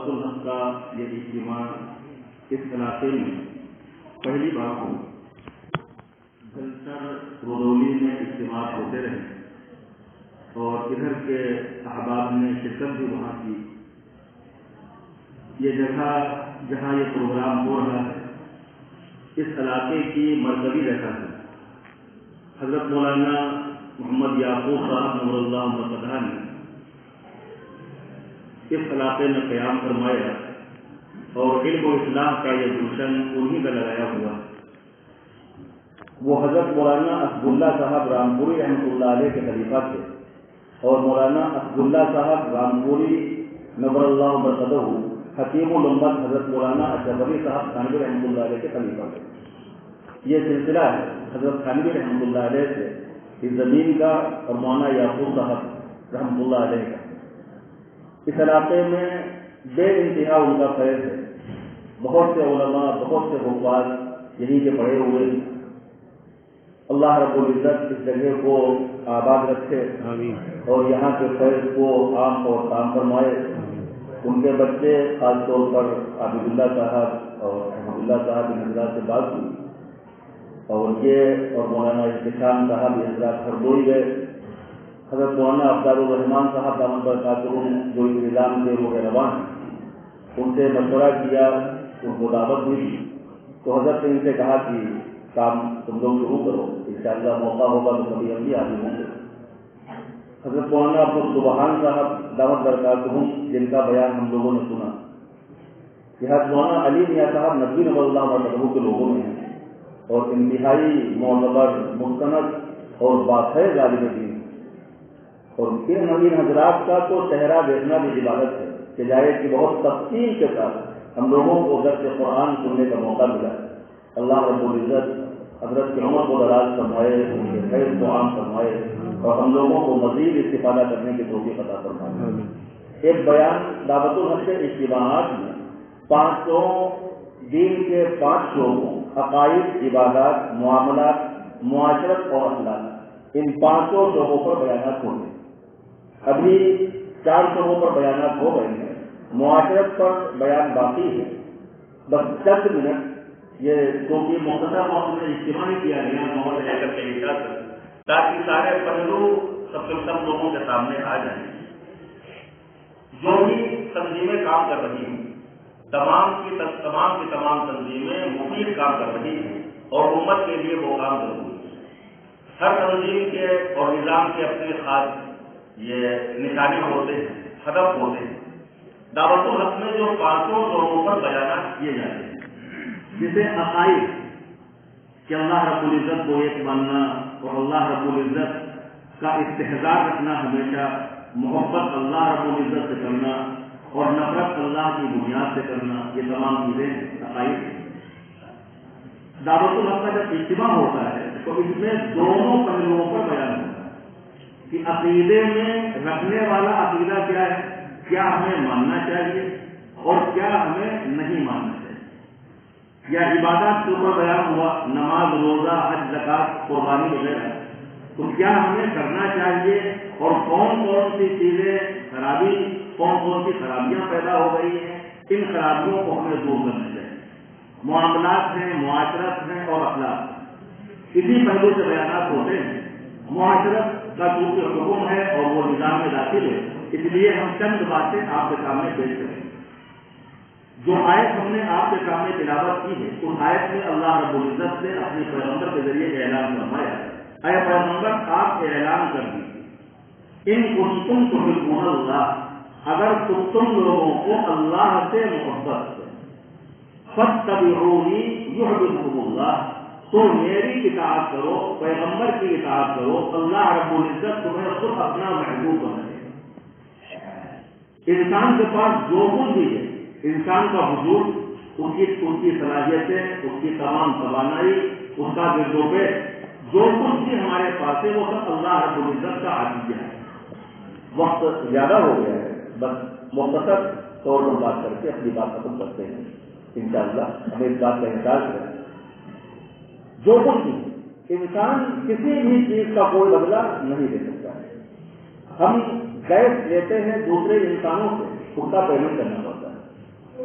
دعوت الحق کا یہ اجتماع اس علاقے میں پہلی بار ہو. جلسہ رودولی میں اجتماع ہوتے رہے اور ادھر کے احباب نے شرکت بھی وہاں کی. یہ جگہ جہاں یہ پروگرام ہو رہا ہے اس علاقے کی مرکزی جگہ ہے. حضرت مولانا محمد یعقوب صاحب نور اللہ مرتضیٰ نے اس علاقے میں قیام فرمایا اور علم و اسلام کا یہ گلشن انہی کا لگایا ہوا ہے. وہ حضرت مولانا اسد اللہ صاحب رامپوری رحمۃ اللہ علیہ کے خلیفہ تھے اور مولانا اسد اللہ صاحب رامپوری نور اللہ مرتضیٰ حکیم الامت حضرت مولانا اشرف علی صاحب تھانوی رحمۃ اللہ علیہ کے خلیفہ تھے. یہ سلسلہ ہے حضرت تھانوی رحمۃ اللہ علیہ سے اس زمین کا اور مولانا یعقوب صاحب رحمۃ اللہ علیہ کا. اس علاقے میں بے انتہا ان کا فیض ہے. بہت سے علماء بہت سے حفاظ یہیں کے پڑھے ہوئے ہیں. اللہ رب العزت اس جگہ کو آباد رکھے اور یہاں کے فیض کو عام اور تام فرمائے. ان کے بچے خاص طور پر عابد اللہ صاحب اور احمد اللہ صاحب ان حضرات سے بات ہوئی اور یہ اور مولانا احتشام صاحب یہ حضرات ہر دو ہی گئے. حضرت مولانا عبدال الرحمان صاحب دامت برکاتہم جو اس نظام کے روح روان ان سے مشورہ کیا, ان کو دعوت ہوئی تو حضرت نے ان سے کہا کہ کام تم لوگ شروع کرو, انشاءاللہ موقع ہوگا تو کبھی ہم بھی آگے ہوں گے. حضرت مولانا عبد السبحان صاحب دامت برکاتہم جن کا بیان ہم لوگوں نے سنا, یہ حضرت مولانا علی میاں صاحب نبی نور اللہ مرتضیٰ کے لوگوں میں ہیں اور انتہائی معتبر مستند اور باخیر عالم دین. اور ان حضرات کا تو چہرہ دیکھنا بھی عبادت ہے کہ جائے کہ بہت تفصیل کے ساتھ ہم لوگوں کو درس قرآن سننے کا موقع ملا. اللہ رب العزت حضرت کی عمر کو دراز فرمائے, ان کے خیر کو عام فرمائے اور ہم لوگوں کو مزید استفادہ کرنے کی توفیق عطا فرمائے. ایک بیان دعوت الحق کے اجتماعات میں پانچوں دین کے 5 شعبوں عقائد, عبادات, معاملات, معاشرت اور اخلاق ان 5 شعبوں پر بیانات ہوئے. ابھی 4 شعبوں پر بیانات ہو گئے ہیں, معاشرت پر بیان باقی ہے. بس چند منٹ یہ کیونکہ مختصر وقت میں اجتماع کیا گیا ماحول لے کر کے تاکہ سارے پہلو سب لوگوں کے سامنے آ جائیں. جو بھی تنظیمیں کام کر رہی ہیں تمام کی تمام تنظیمیں مفید کام کر رہی ہیں اور امت کے لیے وہ کام ضروری ہے. ہر تنظیم کے اور نظام کے اپنے خاص یہ نشانے ہوتے ہیں, ہدف ہوتے ہیں. دعوت الحق میں جو 5 شعبوں پر بیانات کیے جاتے ہیں جسے عقائد کہ اللہ رب العزت کو ایک ماننا اور اللہ رب العزت کا استحضار رکھنا, ہمیشہ محبت اللہ رب العزت سے کرنا اور نفرت اللہ کی بنیاد سے کرنا, یہ تمام چیزیں عقائد ہیں. دعوت الحق کا جب اجتماع ہوتا ہے تو اس میں دونوں پہلوؤں پر بیان ہوتا ہے کہ عقیدے میں رکھنے والا عقیدہ کیا ہے, کیا ہمیں ماننا چاہیے اور کیا ہمیں نہیں ماننا چاہیے. یا عبادات کے اوپر بیان ہوا, نماز, روزہ, حج, زکات, قربانی وغیرہ, تو کیا ہمیں کرنا چاہیے اور کون سی چیزیں کون سی خرابیاں پیدا ہو گئی ہیں, ان خرابیوں کو ہمیں دور کرنا چاہیے. معاملات ہیں, معاشرت ہیں اور اخلاق, اسی پہلو سے بیانات ہوتے ہیں. معاشرت کا چونکہ حکم ہے اور وہ نظام میں داخل ہے, اس لیے ہم چند باتیں آپ کے سامنے پیش کریں. جو آیت ہم نے آپ کے سامنے تلاوت کی ہے اس آیت میں اللہ رب العزت نے اپنے پیغمبر کے ذریعے اعلان فرمایا, اے پیغمبر آپ اعلان کر دیجیے ان کنتم تحبون اللہ, اگر تم لوگوں کو اللہ سے محبت ہے, فاتبعونی یحببکم اللہ, تو میری اطاعت کرو, پیغمبر کی اطاعت کرو, اللہ رب العزت تمہیں خود اپنا محبوب بنائے. انسان کے پاس جو کچھ بھی ہے, انسان کا وجود, اس کی صلاحیتیں, اس کی تمام توانائی, اس کا گرد و پیش, جو کچھ بھی ہمارے پاس ہے وہ سب اللہ رب العزت کا عطیہ ہے. وقت زیادہ ہو گیا ہے, بس مختصر طور پر بات کر کے اپنی بات ختم کرتے ہیں. انشاءاللہ ہمیں اس بات کا احساس ہے جو کچھ بھی انسان کسی بھی چیز کا کوئی بدلہ نہیں دے سکتا ہے. ہم گیس لیتے ہیں دوسرے انسانوں سے, اس کا پیمنٹ کرنا پڑتا ہے.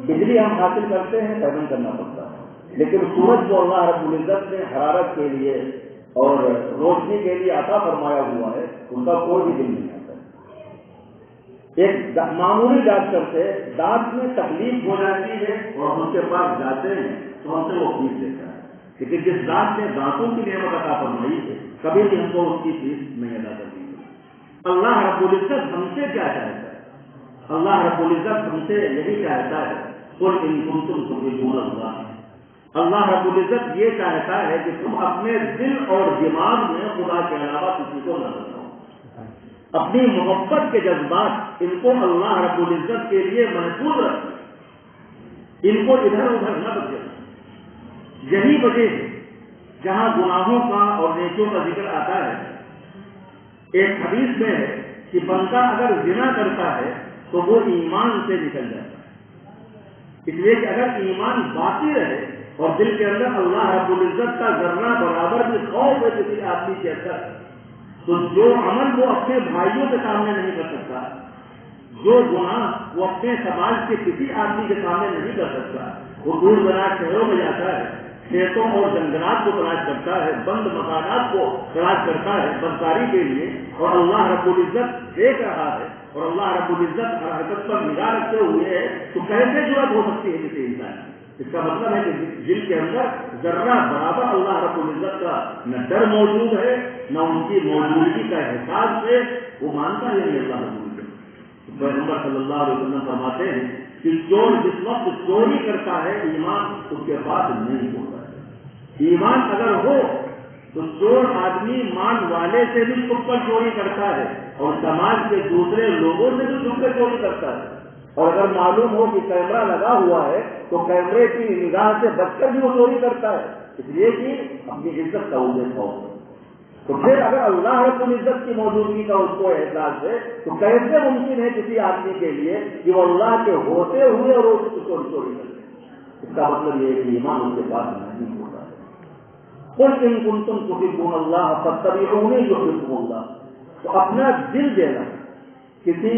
بجلی ہم حاصل کرتے ہیں پیدل کرنا پڑتا ہے، لیکن سورج کو اللہ رب العزت نے حرارت کے لیے اور روشنی کے لیے عطا فرمایا ہوا ہے، ان کا کوئی بھی دل نہیں آتا۔ ایک معمولی ڈاکٹر سے دانت میں تکلیف ہو جاتی ہے اور ہم ان کے پاس جاتے ہیں تو ہم سے وہ فیس لیتا ہے، لیکن جس ذات نے دانتوں کی نعمت عطا فرمائی ہے کبھی بھی ہم کو اس کی فیس نہیں ادا کرنی ہے۔ اللہ رب العزت ہم سے کیا چاہتا ہے؟ اللہ رب العزت ہم سے یہی چاہتا ہے، قل ان کنتم تحبون اللہ، اللہ رب العزت یہ چاہتا ہے کہ تم اپنے دل اور دماغ میں خدا کے علاوہ کسی کو نہ بتاؤ، اپنی محبت کے جذبات ان کو اللہ رب العزت کے لیے محفوظ رکھنا، ان کو ادھر ادھر نہ بچنا۔ یہی وجہ ہے جہاں گناہوں کا اور نیکیوں کا ذکر آتا ہے، ایک حدیث میں ہے کہ بندہ اگر زنا کرتا ہے تو وہ ایمان سے نکل جاتا ہے، اس لیے کہ اگر ایمان باقی رہے اور دل کے اندر اللہ رب العزت کا ذرہ برابر بھی خوف ہے کسی آدمی کے اندر، تو جو عمل وہ اپنے بھائیوں کے سامنے نہیں کر سکتا، جو گناہ وہ اپنے سماج کے کسی آدمی کے سامنے نہیں کر سکتا، وہ دور دراز شہروں میں جاتا ہے، کھیتوں اور جنگلات کو تلاش کرتا ہے، بند مکانات کو تلاش کرتا ہے بدکاری کے لیے، اور اللہ رب العزت دیکھ رہا ہے اور اللہ رب العزت ہر حرکت پر نگاہ رکھتے ہوئے ہے، تو کیسے جرأت ہو سکتی ہے کسی انسان کی؟ اس کا مطلب ہے کہ دل کے اندر ذرہ برابر اللہ رب العزت کا نہ ڈر موجود ہے، نہ ان کی موجودگی کا احساس ہے، وہ مانتا ہے اللہ رب العزت۔ پیغمبر صلی اللہ علیہ وسلم فرماتے ہیں کہ چور جس وقت چوری کرتا ہے ایمان اس کے پاس نہیں ہوتا ہے، ایمان اگر ہو تو چور آدمی مان والے سے بھی چھپ کر چوری کرتا ہے اور سماج کے دوسرے لوگوں سے بھی چھپ کر چوری کرتا ہے، اور اگر معلوم ہو کہ کیمرہ لگا ہوا ہے تو کیمرے کی نگاہ سے بچ کر بھی وہ چوری کرتا ہے، اس لیے کہ اپنی عزت کا اسے خوف ہے۔ تو پھر اگر اللہ رب العزت کی موجودگی کا اس کو احساس ہے تو کیسے ممکن ہے کسی آدمی کے لیے کہ وہ اللہ کے ہوتے ہوئے اور اس کو چوری کرے؟ اس کا مطلب یہ ہے کہ ایمان اس کے پاس نہیں ہوتا ہے۔ قل ان کنتم تحبون اللہ فاتبعونی یحببکم اللہ، تو اپنا دل دینا، کسی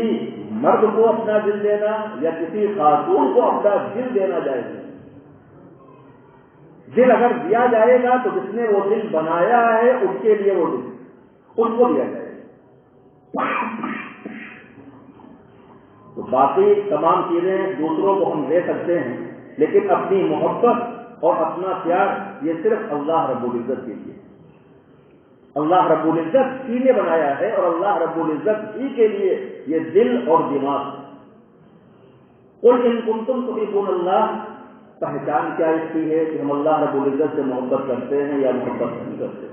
مرد کو اپنا دل دینا یا کسی خاتون کو اپنا دل دینا جائز نہیں۔ دل اگر دیا جائے گا تو جس نے وہ دل بنایا ہے اس کے لیے وہ دل اس کو دیا جائے گا، تو باقی تمام چیزیں دوسروں کو ہم دے سکتے ہیں، لیکن اپنی محبت اور اپنا پیار یہ صرف اللہ رب العزت کے لیے، اللہ رب العزت ہی نے بنایا ہے اور اللہ رب العزت ہی کے لیے یہ دل اور دماغ۔ قل ان کنتم تحبون اللہ، پہچان کیا اس کی ہے کہ ہم اللہ رب العزت سے محبت کرتے ہیں یا محبت نہیں کرتے؟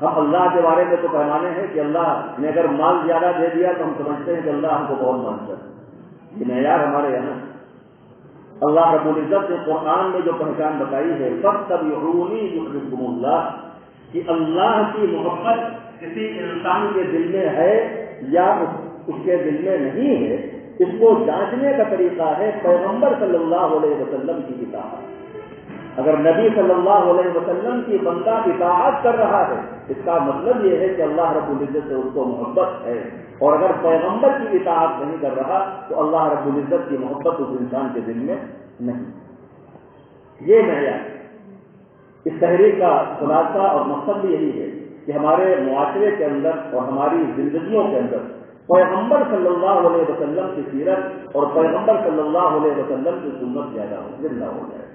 ہم اللہ کے بارے میں تو پیمانے ہیں کہ اللہ نے اگر مال زیادہ دے دیا تو ہم سمجھتے ہیں کہ اللہ ہم کو بہت مانتا ہے، یہ معیار ہمارے یہاں۔ اللہ رب العزت نے قرآن میں جو پہچان بتائی ہے فاتبعونی یحببکم اللہ، کہ اللہ کی محبت کسی انسان کے دل میں ہے یا اس کے دل میں نہیں ہے، اس کو جانچنے کا طریقہ ہے پیغمبر صلی اللہ علیہ وسلم کی اطاعت۔ اگر نبی صلی اللہ علیہ وسلم کی بندہ اطاعت کر رہا ہے اس کا مطلب یہ ہے کہ اللہ رب العزت سے اس کو محبت ہے، اور اگر پیغمبر کی اطاعت نہیں کر رہا تو اللہ رب العزت کی محبت اس انسان کے دل میں نہیں۔ یہ معیار، اس تحریک کا خلاصہ اور مقصد بھی یہی ہے کہ ہمارے معاشرے کے اندر اور ہماری زندگیوں کے اندر پیغمبر صلی اللہ علیہ وسلم کی سیرت اور پیغمبر صلی اللہ علیہ وسلم کی سنت زندہ ہو جائے،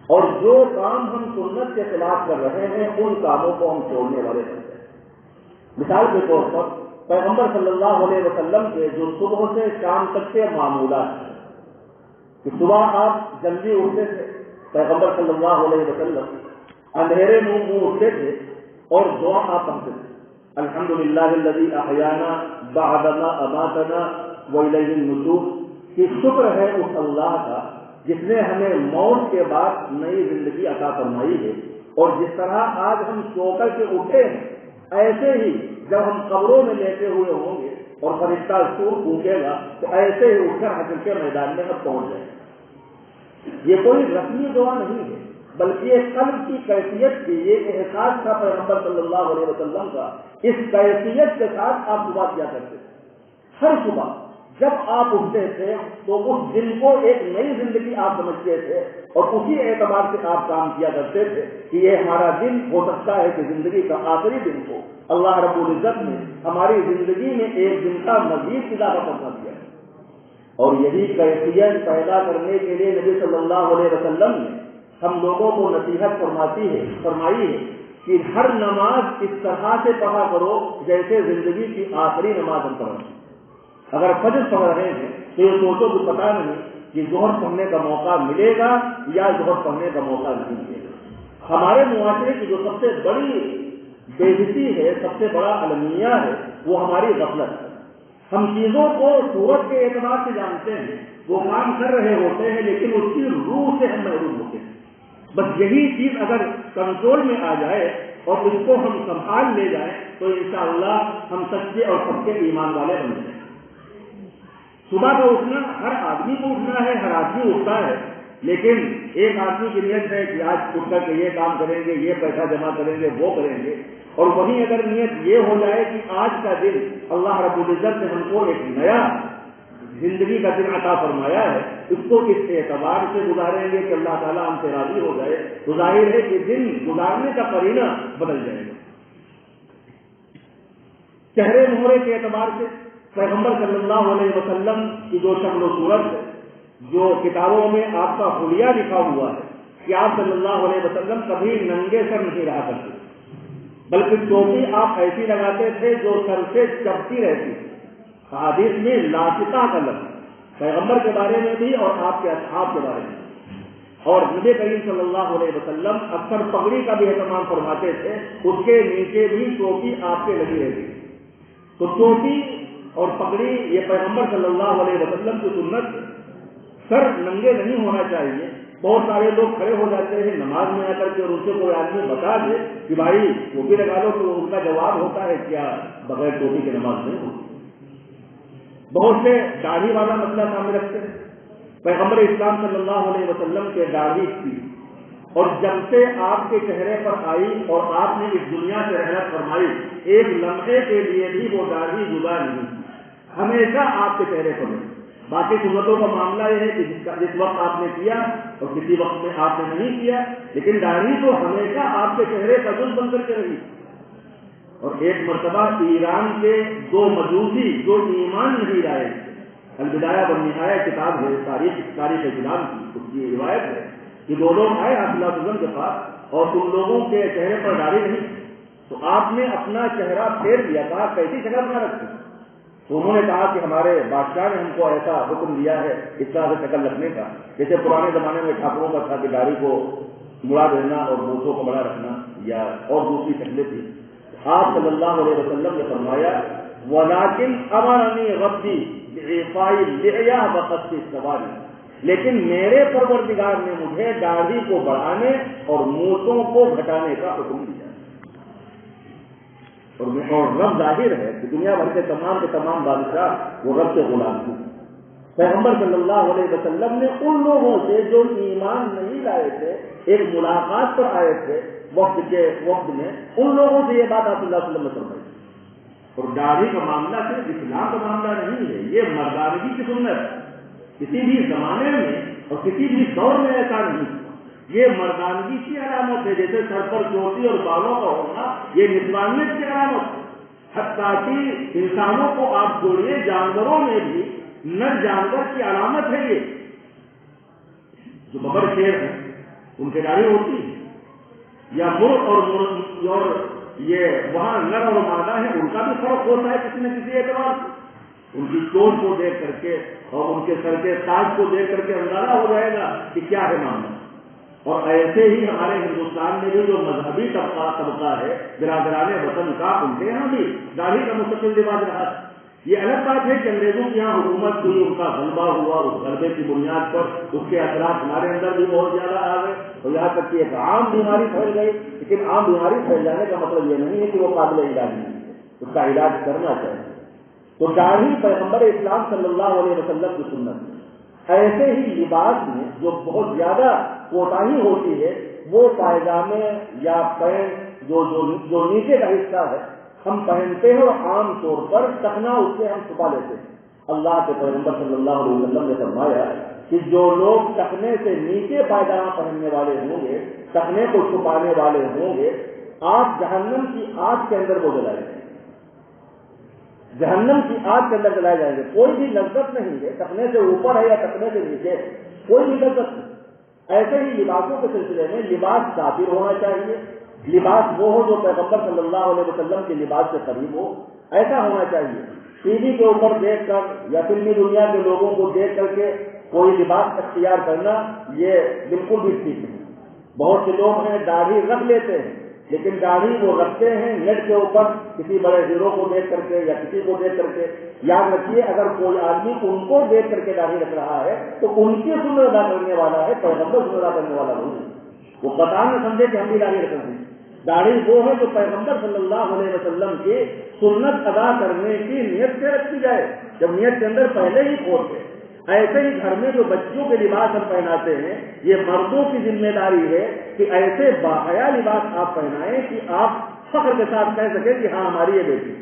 اور جو کام ہم سنت کے خلاف کر رہے ہیں ان کاموں کو ہم چھوڑنے والے بن جائیں۔ مثال کے طور پر پیغمبر صلی اللہ علیہ وسلم کے جو صبح سے شام تک کے معمولات ہیں کہ صبح آپ جلدی اٹھتے تھے، پیغمبر صلی اللہ علیہ وسلم اندھیرے منہ اٹھتے تھے اور دعا آپ پڑھتے تھے، الحمدللہ الذی احیانا بعد ما اماتنا والیہ النشور، کہ شکر ہے اس اللہ کا جس نے ہمیں موت کے بعد نئی زندگی عطا فرمائی ہے، اور جس طرح آج ہم سو کر کے اٹھے ہیں ایسے ہی جب ہم قبروں میں لیٹے ہوئے ہوں گے اور فرشتہ سور پھونکے گا تو ایسے ہی اٹھ کر حشر کے میدان میں ہم پہنچ جائیں گے۔ یہ کوئی رسمی دعا نہیں ہے بلکہ یہ قلب کی کیفیت کی، یہ احساس تھا پیغمبر صلی اللہ علیہ وسلم کا، اس کیفیت کے ساتھ آپ دعا کیا کرتے تھے۔ ہر صبح جب آپ اٹھتے تھے تو اس دن کو ایک نئی زندگی آپ سمجھتے تھے اور اسی اعتبار سے آپ کام کیا کرتے تھے کہ یہ ہمارا دن ہو سکتا ہے کہ زندگی کا آخری دن ہو. اللہ رب العزت نے ہماری زندگی میں ایک دن کا مزید اضافہ فرما دیا ہے. اور یہی کیفیت پیدا کرنے کے لیے نبی صلی اللہ علیہ وسلم نے ہم لوگوں کو نصیحت فرمائی ہے کہ ہر نماز اس طرح سے پڑھا کرو جیسے زندگی کی آخری نماز ہم پڑھیں. اگر فجر پڑھ رہے ہیں تو یہ سوچو کہ پتہ نہیں کہ ظہر پڑھنے کا موقع ملے گا یا ظہر پڑھنے کا موقع نہیں ملے گا. ہمارے معاشرے کی جو سب سے بڑی بے عزتی ہے، سب سے بڑا المیہ ہے، وہ ہماری غفلت ہے. ہم چیزوں کو صورت کے اعتبار سے جانتے ہیں، وہ کام کر رہے ہوتے ہیں، لیکن اس کی روح سے ہم محروم ہوتے ہیں. بس یہی چیز اگر کنٹرول میں آ جائے اور اس کو ہم سنبھال لے جائیں تو انشاءاللہ ہم سچے اور پکے ایمان والے بن جائیں. صبح کا اٹھنا ہر آدمی کو اٹھنا ہے، ہر آدمی اٹھتا ہے، لیکن ایک آدمی کی نیت ہے کہ آج اٹھ کر کے یہ کام کریں گے، یہ پیسہ جمع کریں گے، وہ کریں گے، اور وہیں اگر نیت یہ ہو جائے کہ آج کا دن اللہ رب العزت نے ہم کو ایک نیا زندگی کا دن عطا فرمایا ہے، اس کو اس اعتبار سے گزاریں گے کہ اللہ تعالیٰ ہم سے راضی ہو جائے، تو ظاہر ہے کہ دن گزارنے کا قرینہ بدل جائے گا. چہرے مہرے کے اعتبار سے پیغمبر صلی اللہ علیہ وسلم کی جو شکل و صورت ہے، جو کتابوں میں آپ کا حلیہ لکھا ہوا ہے کہ آپ صلی اللہ علیہ وسلم کبھی ننگے سر نہیں رہا کرتے، بلکہ ٹوپی آپ ایسی لگاتے تھے جو سر سے چبھتی رہتی. حدیث میں لاستا کا لفظ پیغمبر کے بارے میں بھی اور آپ کے اصحاب کے بارے میں. اور نبی کریم صلی اللہ علیہ وسلم اکثر پگڑی کا بھی اہتمام فرماتے تھے، اس کے نیچے بھی ٹوپی آپ کے لگی رہتی. تو ٹوپی اور پگڑی یہ پیغمبر صلی اللہ علیہ وسلم کی سنت ہے. سر ننگے نہیں ہونا چاہیے. بہت سارے لوگ کھڑے ہو جاتے ہیں نماز میں آ کر کے اور ان سے کوئی آدمی بتا دے کہ بھائی ٹوپی لگا لو، تو ان کا جواب ہوتا ہے کیا بغیر ٹوپی کی نماز نہیں ہوتی. بہت سے داڑھی والا مسئلہ سامنے رکھتے ہیں. پیغمبر اسلام صلی اللہ علیہ وسلم کے داڑھی تھی، اور جب سے آپ کے چہرے پر آئی اور آپ نے اس دنیا سے رحمت فرمائی، ایک لمحے کے لیے بھی وہ داڑھی جدا نہیں، ہمیشہ آپ کے چہرے پر ہے. باقی سنتوں کا معاملہ یہ ہے کہ جس وقت آپ نے کیا اور کسی وقت میں آپ نے نہیں کیا، لیکن داڑھی تو ہمیشہ آپ کے چہرے کا جز بن کر کے رہی. اور ایک مرتبہ ایران کے دو مجوسی جو ایمان نہیں لائے، البدایہ والنہایہ کتاب ہے تاریخ اسلام کی، اس کی روایت ہے کہ دو لوگ آئے رسول اللہ صلی اللہ علیہ وسلم کے پاس اور ان لوگوں کے چہرے پر داڑھی نہیں، تو آپ نے اپنا چہرہ پھیر دیا، کہا کیسی شکل بنا رکھی؟ تو انہوں نے کہا کہ ہمارے بادشاہ نے ہم کو ایسا حکم دیا ہے اس طرح سے شکل رکھنے کا، جیسے پرانے زمانے میں ٹھاکروں کا تھا کہ داڑھی کو مڑا دینا اور مونچھوں کو بڑا رکھنا یا اور دوسری شکلیں تھیں. آپ صلی اللہ علیہ وسلم نے فرمایا وَلَٰكِنْ أَمَرَنِي رَبِّي بِإِعْفَاءِ اللِّحْيَةِ وَقَصِّ السَّوَارِ، لیکن میرے پروردگار نے مجھے داڑھی کو بڑھانے اور مونچھوں کو گھٹانے کا حکم دیا. اور رب ظاہر ہے کہ دنیا بھر کے تمام بادشاہ وہ رب کے غلام تھے. پیغمبر صلی اللہ علیہ وسلم نے ان لوگوں سے جو ایمان نہیں لائے تھے، ایک ملاقات پر آئے تھے وقت میں، ان لوگوں سے یہ بات آپ صلی اللہ علیہ وسلم نے فرمائی. اور داڑھی کا معاملہ صرف اسلام کا معاملہ نہیں ہے، یہ مردانگی کی سنت ہے. کسی بھی زمانے میں اور کسی بھی دور میں ایسا نہیں، یہ مردانگی کی علامت ہے. جیسے سر پر چوٹی اور بالوں کا ہونا یہ نسوانیت کی علامت ہے. حتیٰ کہ انسانوں کو آپ چھوڑیے، جانوروں میں بھی نر جانور کی علامت ہے. یہ جو ببر شیر ہیں ان کے داڑھی ہوتی ہے، یا مرغ اور یہ وہاں نر اور مادہ ہے، ان کا بھی فرق ہوتا ہے کسی نہ کسی اعتبار سے. ان کی چوٹ کو دیکھ کر کے اور ان کے سر کے تاج کو دیکھ کر کے اندازہ ہو جائے گا کہ کیا ہے معاملہ. اور ایسے ہی ہمارے ہندوستان میں بھی جو مذہبی طبقہ ہے برادران وطن کا، ان کے یہاں بھی داڑھی کا مستقل رواج رہا. یہ الگ بات ہے کہ انگریزوں کے یہاں حکومت ہوئی، ان کا غلبہ ہوا، اس غلبے کی بنیاد پر اس کے اثرات ہمارے اندر بھی بہت زیادہ آ گئے اور یہاں تک کہ ایک عام بیماری پھیل گئی. لیکن عام بیماری پھیل جانے کا مطلب یہ نہیں ہے کہ وہ قابل علاج نہیں ہے، اس کا علاج کرنا چاہیے. تو داڑھی پیغمبر اسلام صلی اللہ علیہ وسلم کی سنت ہے. ایسے ہی لباس میں جو بہت زیادہ کوتاہی ہوتی ہے وہ پائجامے یا پینٹ جو نیچے کا حصہ ہے ہم پہنتے ہیں اور عام طور پر ٹکنا اس سے ہم چھپا لیتے ہیں. اللہ کے پیغمبر صلی اللہ علیہ وسلم نے فرمایا کہ جو لوگ ٹخنے سے نیچے پائجامہ پہننے والے ہوں گے، ٹخنے کو چھپانے والے ہوں گے، آپ جہنم کی آگ کے اندر وہ جلائے جائیں گے، جہنم کی آگ کے اندر جلائے جائیں گے۔ کوئی بھی لذت نہیں ہے، ٹخنے سے اوپر ہے یا ٹخنے سے نیچے، کوئی بھی لذت نہیں۔ ایسے ہی لباسوں کے سلسلے میں لباس ساتر ہونا چاہیے، لباس وہ ہو جو پیغمبر صلی اللہ علیہ وسلم کے لباس سے قریب ہو، ایسا ہونا چاہیے۔ ٹی وی کے اوپر دیکھ کر یا فلمی دنیا کے لوگوں کو دیکھ کر کے کوئی لباس اختیار کرنا یہ بالکل بھی ٹھیک نہیں۔ بہت سے لوگ ہیں داڑھی رکھ لیتے ہیں، لیکن داڑھی وہ رکھتے ہیں نیٹ کے اوپر کسی بڑے ہیرو کو دیکھ کر کے یا کسی کو دیکھ کر کے۔ یاد رکھیے اگر کوئی آدمی ان کو دیکھ کر کے داڑھی رکھ رہا ہے تو ان کی سنت ادا کرنے والا ہے، پیغمبر سنت ادا کرنے والا نہیں۔ وہ پتا نہ سمجھے کہ ہم بھی داڑھی رکھ رہے ہیں۔ داڑھی وہ ہے جو پیغمبر صلی اللہ علیہ وسلم کی سنت ادا کرنے کی نیت سے رکھی جائے، جب نیت کے اندر پہلے ہی کھول کے۔ ایسے ہی گھر میں جو بچوں کے لباس ہم پہناتے ہیں، یہ مردوں کی ذمہ داری ہے کہ ایسے باحیا لباس آپ پہنائیں کہ آپ فخر کے ساتھ کہہ سکیں کہ ہاں ہماری یہ بیٹی۔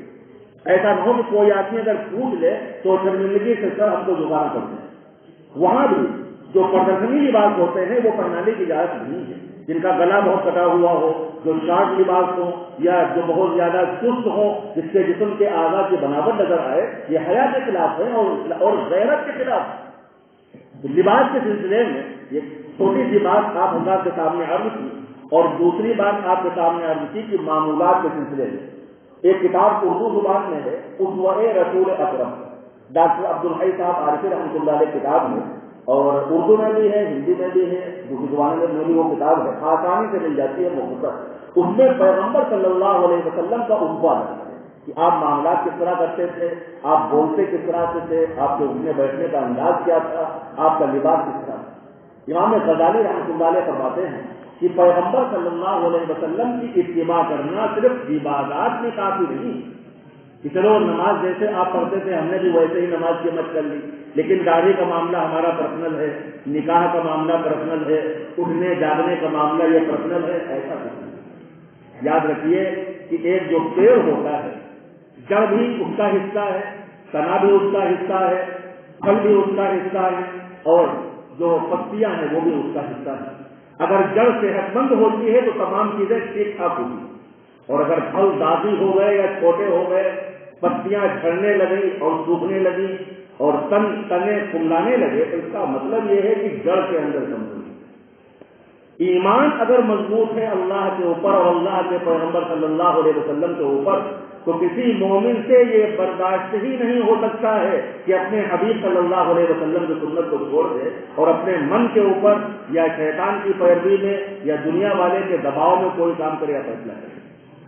ایسا نہ ہو کہ کوئی آدمی اگر پوچھ لے تو شرمندگی سے سر ہم کو جھکانا پڑتا ہے۔ وہاں بھی جو پردرشنی لباس ہوتے ہیں وہ پہنانے کی اجازت نہیں ہے، جن کا گلا بہت کٹا ہوا ہو، جو شارٹ لباس ہو یا جو بہت زیادہ چست ہو، جس کے جسم کے اعضاء کی بناوٹ نظر آئے، یہ حیا کے خلاف ہے اور غیرت کے خلاف۔ لباس کے سلسلے میں یہ چھوٹی سی بات آپ حضرات کے سامنے عرض کی، اور دوسری بات آپ کے سامنے عرض کی کہ معمولات کے سلسلے میں ایک کتاب اردو زبان میں ہے، اسوہ رسول اکرم، ڈاکٹر عبدالحی صاحب عارفی رحمۃ اللہ علیہ کتاب ہے، اور اردو میں بھی ہے، ہندی میں بھی ہے، دوسری زبانوں میں بھی وہ کتاب ہے، آسانی سے مل جاتی ہے مختصر۔ اس میں پیغمبر صلی اللہ علیہ وسلم کا اسوہ ہے کہ آپ معاملات کس طرح کرتے تھے، آپ بولتے کس طرح سے تھے، آپ کے اٹھنے بیٹھنے کا انداز کیا تھا، آپ کا لباس کس طرح تھا۔ امام غزالی رحمۃ اللہ علیہ فرماتے ہیں کہ پیغمبر صلی اللہ علیہ وسلم کی اتباع کرنا صرف عبادات میں کافی نہیں کہ چلو نماز جیسے آپ پڑھتے تھے ہم نے بھی ویسے ہی نماز کی مت کر لی، لیکن داڑھی کا معاملہ ہمارا پرسنل ہے، نکاح کا معاملہ پرسنل ہے، اٹھنے جاگنے کا معاملہ یہ پرسنل ہے، ایسا کچھ نہیں۔ یاد رکھیے کہ ایک جو پیڑ ہوتا ہے، جڑ بھی اس کا حصہ ہے، تنا بھی اس کا حصہ ہے، پھل بھی اس کا حصہ ہے، اور جو پتیاں ہیں وہ بھی اس کا حصہ ہے۔ اگر جڑ صحت مند ہوتی ہے تو تمام چیزیں ٹھیک ٹھاک ہوتی، اور اگر پھل داغی ہو گئے یا چھوٹے ہو گئے، پتیاں جھڑنے لگی اور سوکھنے لگی اور تنے کملانے لگے، تو اس کا مطلب یہ ہے کہ جڑ کے اندر کمزوری۔ ایمان اگر مضبوط ہے اللہ کے اوپر اور اللہ کے پیغمبر صلی اللہ علیہ وسلم کے اوپر، تو کسی مومن سے یہ برداشت ہی نہیں ہو سکتا ہے کہ اپنے حبیب صلی اللہ علیہ وسلم کی سنت کو چھوڑ دے اور اپنے من کے اوپر یا شیطان کی پیروی میں یا دنیا والے کے دباؤ میں کوئی کام کرے یا فیصلہ کرے۔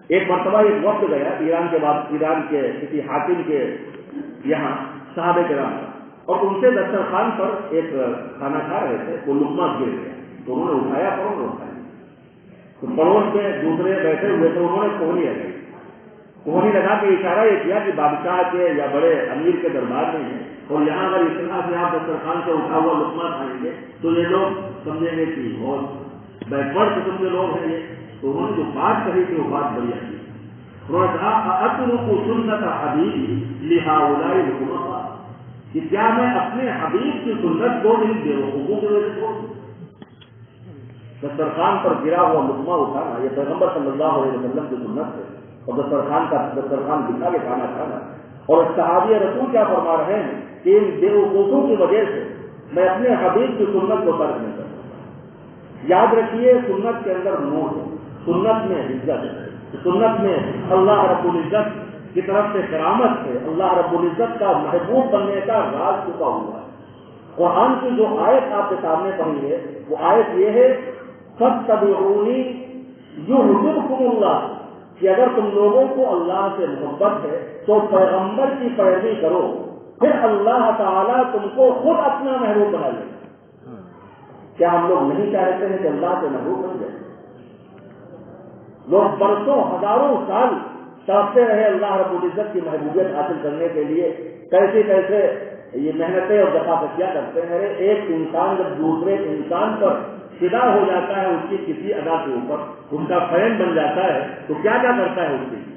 ایک مرتبہ ایک وقت گیا ایران کے کسی حاکم کے یہاں صحابہ کرام، اور ان سے دسترخوان پر ایک کھانا کھا رہے تھے، وہ لقمہ گر گیا تو انہوں نے اٹھایا، فوراً اٹھایا، تو پڑوس میں دوسرے بیٹھے ہوئے تھے، انہوں نے کوہنی لگا کے اشارہ یہ کیا کہ بادشاہ کے یا بڑے امیر کے دربار میں ہیں، اور یہاں اگر اس طرح سے آپ دسترخوان سے اٹھا ہوا لقمہ کھائیں گے تو یہ لوگ سمجھیں گے کہ بہت بیکورڈ قسم کے لوگ ہیں یہ۔ تو انہوں نے جو بات کہی تھی وہ بات بڑی اچھی، انہوں نے کہا اترک سنت حبیبی لہؤلاء الحکماء، کہ کیا میں اپنے حبیب کی سنت کو ان بیوقوفوں کی وجہ سے چھوڑ دوں؟ دسترخوان پر گرا ہوا لقمہ اٹھانا یہ پیغمبر صلی اللہ علیہ وسلم کی سنت ہے، اور دسترخوان بچھا کے کھانا کھانا۔ اور صحابی رسول کیا فرما رہے ہیں کہ ان بیوقوفوں کی وجہ سے میں اپنے حبیب کی سنت کو ترک نہیں کرتا۔ یاد رکھیے سنت کے اندر نور ہے، سنت میں عزت ہے، سنت میں اللہ رب العزت کی طرف سے کرامت ہے، اللہ رب العزت کا محبوب بننے کا راز چھپا ہوا ہے۔ قرآن کی جو آیت آپ کے سامنے پڑھی ہے وہ آیت یہ ہے فاتبعونی یحببکم اللہ، کہ اگر تم لوگوں کو اللہ سے محبت ہے تو پیغمبر کی پیروی کرو، پھر اللہ تعالیٰ تم کو خود اپنا محبوب بنا لے گا۔ کیا ہم لوگ نہیں چاہتے ہیں کہ اللہ سے محبوب بن جائے؟ لوگ برسوں ہزاروں سال تڑپتے رہے اللہ رب العزت کی محبوبیت حاصل کرنے کے لیے، کیسے کیسے یہ محنتیں اور دفاقتیاں کرتے ہیں۔ ایک انسان جب دوسرے انسان پر فدا ہو جاتا ہے اس کی کسی ادا کے اوپر، ان کا فین بن جاتا ہے، تو کیا کیا کرتا ہے اس کے لیے؟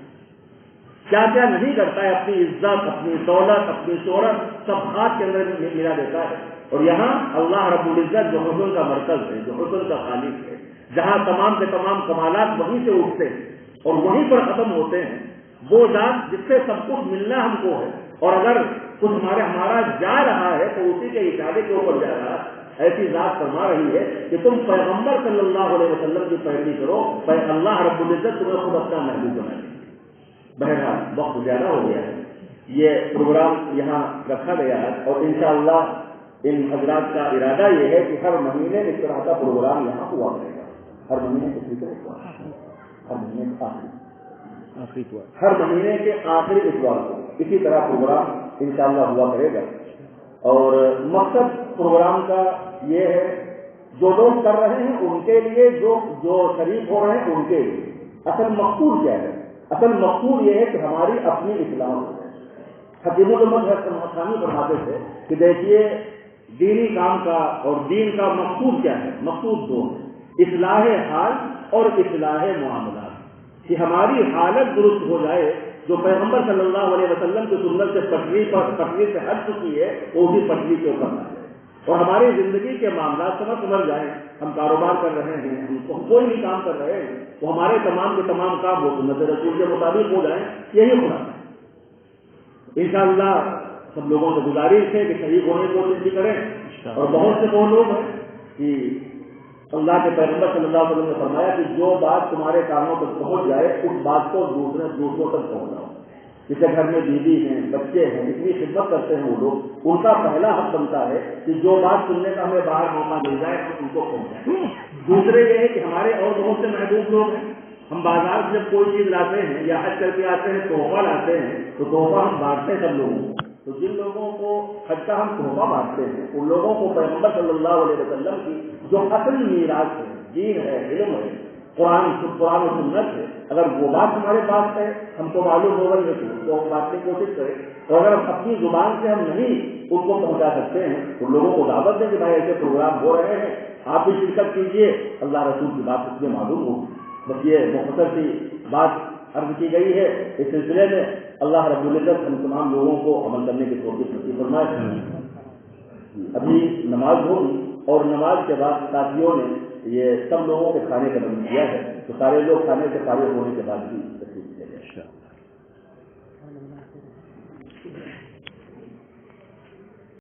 کیا کیا نہیں کرتا ہے، اپنی عزت، اپنی دولت، اپنی شہرت سب ہاتھ کے اندر ملا دیتا ہے. اور یہاں اللہ رب العزت جو حسن کا مرکز ہے، جو حسن کا خالق ہے، جہاں تمام کے تمام کمالات وہیں سے اٹھتے ہیں اور وہیں پر ختم ہوتے ہیں، وہ ذات جس سے سب کچھ ملنا ہم کو ہے، اور اگر کچھ ہمارا جا رہا ہے تو اسی کے اشارے کے اوپر جا رہا ہے. ایسی ذات فرما رہی ہے کہ تم پیغمبر صلی اللہ علیہ وسلم کی پیروی کرو، اللہ رب العزت تمہیں خود اپنا محبوب بنا دے. بہرحال وقت زیادہ ہو گیا ہے، یہ پروگرام یہاں رکھا گیا ہے اور انشاءاللہ ان حضرات کا ارادہ یہ ہے کہ ہر مہینے اس طرح کا پروگرام یہاں ہوا کرے گا. ہر مہینے کے ہر مہینے کے آخری اتوار کو اسی طرح پروگرام انشاءاللہ ہوا کرے گا. اور مقصد پروگرام کا یہ ہے، جو لوگ کر رہے ہیں ان کے لیے، جو شریک ہو رہے ہیں ان کے لیے. اصل مقصود کیا ہے؟ اصل مقصود یہ ہے کہ ہماری اپنی اصلاح ہو جائے. حکیم الامت ثانی فرماتے تھے کہ دیکھیے دینی کام کا اور دین کا مقصود کیا ہے؟ مقصود دو ہے، اصلاح حال اور اصلاح معاملات. کہ ہماری حالت درست ہو جائے، جو پیغمبر صلی اللہ علیہ وسلم کی سنت سے پٹری سے ہٹ چکی ہے وہ بھی پٹری کے اوپر آ جائے، اور ہماری زندگی کے معاملات سمجھ جائیں. ہم کاروبار کر رہے ہیں، ہم کوئی بھی کام کر رہے ہیں، تو ہمارے تمام کے تمام کام وہ سنت رسول کے مطابق ہو جائیں. یہی خدا ہے. انشاءاللہ سب لوگوں سے گزارش ہے کہ صحیح ہونے کی کوشش بھی کریں. اور بہت سے وہ لوگ ہیں کہ اللہ کے پیغمبر صلی اللہ علیہ وسلم نے فرمایا کہ جو بات تمہارے کانوں تک پہنچ جائے اس بات کو دوسروں تک پہنچاؤ. جسے گھر میں بیوی ہیں، بچے ہیں، اتنی خدمت کرتے ہیں وہ لوگ، ان کا پہلا حق بنتا ہے کہ جو بات سننے کا ہمیں باہر موقع مل جائے تو ان کو پہنچائیں. دوسرے یہ ہے کہ ہمارے اور بہت سے محبوب لوگ ہیں، ہم بازار سے جب کوئی چیز لاتے ہیں یا حج کر کے آتے ہیں، تحفہ لاتے ہیں، تو تحفہ ہم بانٹتے ہیں سب لوگوں کو. تو جن لوگوں کو حج کا ہم تحفہ بانٹتے ہیں ان لوگوں کو پیغمبر صلی اللہ علیہ وسلم کی جو اصل میراث ہے، دین ہے، علم ہے، قرآن و سنت ہے، اگر وہ بات ہمارے پاس ہے، ہم کو معلوم ہوگا یہ تو اس کو ہم بانٹنے کی کوشش کریں. اور اگر ہم اپنی زبان سے ہم نہیں ان کو پہنچا سکتے ہیں تو لوگوں کو دعوت دیں کہ بھائی ایسے پروگرام ہو رہے ہیں، آپ بھی شرکت کیجیے، اللہ رسول کی بات اس میں معلوم ہوگی. بس یہ مختصر سی بات عرض کی گئی ہے. اس سلسلے میں اللہ رب العزت ہم تمام لوگوں کو عمل کرنے کی توفیق نصیب فرمائے. ابھی نماز ہوگی اور نماز کے بعد ساتھیوں نے یہ سب لوگوں کے کھانے کا بند کیا ہے، تو سارے لوگ کھانے سے فارغ ہونے کے بعد بھی